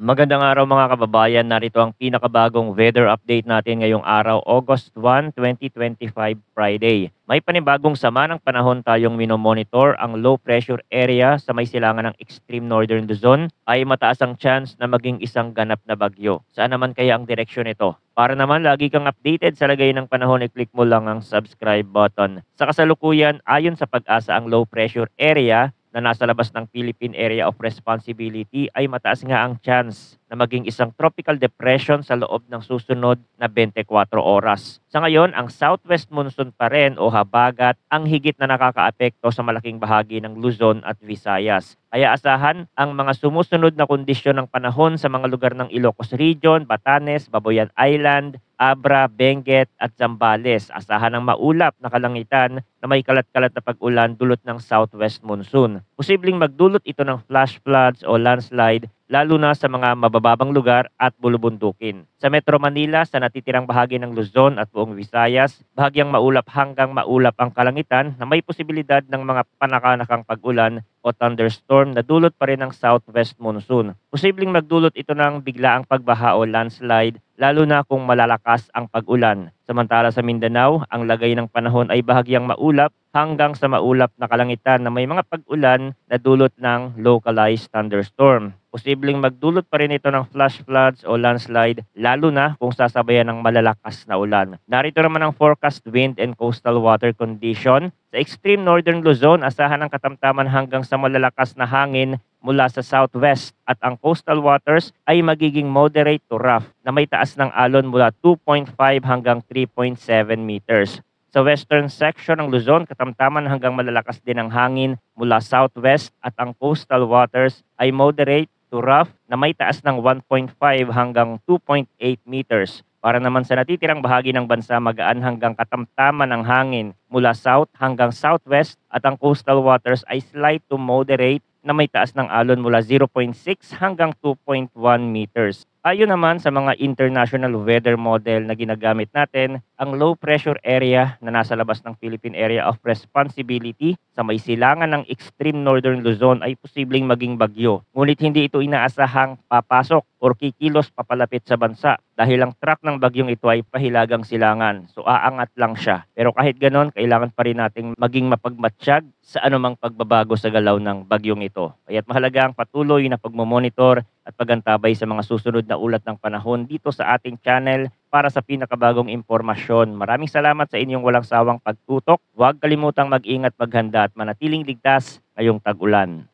Magandang araw mga kababayan, narito ang pinakabagong weather update natin ngayong araw, August 1, 2025, Friday. May panibagong sama ng panahon tayong minomonitor. Ang low pressure area sa may silangan ng extreme northern Luzon ay mataas ang chance na maging isang ganap na bagyo. Saan naman kaya ang direksyon nito? Para naman lagi kang updated sa lagay ng panahon, i-click mo lang ang subscribe button. Sa kasalukuyan, ayon sa pag-asa, ang low pressure area na nasa labas ng Philippine Area of Responsibility ay mataas nga ang chance na maging isang tropical depression sa loob ng susunod na 24 oras. Sa ngayon, ang southwest monsoon pa rin o habagat ang higit na nakakaapekto sa malaking bahagi ng Luzon at Visayas. Kaya asahan ang mga sumusunod na kondisyon ng panahon sa mga lugar ng Ilocos Region, Batanes, Babuyan Island, Abra, Benguet at Zambales. Asahan ang maulap na kalangitan na may kalat-kalat na pag-ulan dulot ng southwest monsoon. Posibleng magdulot ito ng flash floods o landslide lalo na sa mga mabababang lugar at bulubundukin. Sa Metro Manila, sa natitirang bahagi ng Luzon at buong Visayas, bahagyang maulap hanggang maulap ang kalangitan na may posibilidad ng mga panakanakang pag-ulan o thunderstorm na dulot pa rin ng southwest monsoon. Posibleng magdulot ito ng biglaang pagbaha o landslide lalo na kung malalakas ang pag-ulan. Samantala sa Mindanao, ang lagay ng panahon ay bahagyang maulap hanggang sa maulap na kalangitan na may mga pag-ulan na dulot ng localized thunderstorm. Posibleng magdulot pa rin ito ng flash floods o landslide lalo na kung sasabayan ng malalakas na ulan. Narito naman ang forecast wind and coastal water condition. Sa extreme northern Luzon, asahan ang katamtaman hanggang sa malalakas na hangin mula sa southwest at ang coastal waters ay magiging moderate to rough na may taas ng alon mula 2.5 hanggang 3.7 meters. Sa western section ng Luzon, katamtaman hanggang malalakas din ang hangin mula southwest at ang coastal waters ay moderate to rough na may taas ng 1.5 hanggang 2.8 meters. Para naman sa natitirang bahagi ng bansa, magaan hanggang katamtaman ang hangin mula south hanggang southwest at ang coastal waters ay slight to moderate na may taas ng alon mula 0.6 hanggang 2.1 meters. Ayon naman sa mga international weather model na ginagamit natin, ang low pressure area na nasa labas ng Philippine Area of Responsibility sa may silangan ng extreme northern Luzon ay posibleng maging bagyo. Ngunit hindi ito inaasahang papasok o kikilos papalapit sa bansa dahil ang track ng bagyong ito ay pahilagang silangan. So aangat lang siya. Pero kahit ganon, kailangan pa rin nating maging mapagmatsyag sa anumang pagbabago sa galaw ng bagyong ito. Kaya't mahalaga ang patuloy na pagmomonitor at pagantabay sa mga susunod na ulat ng panahon dito sa ating channel para sa pinakabagong impormasyon. Maraming salamat sa inyong walang sawang pagtutok. Huwag kalimutang mag-ingat, maghanda at manatiling ligtas ngayong tag-ulan.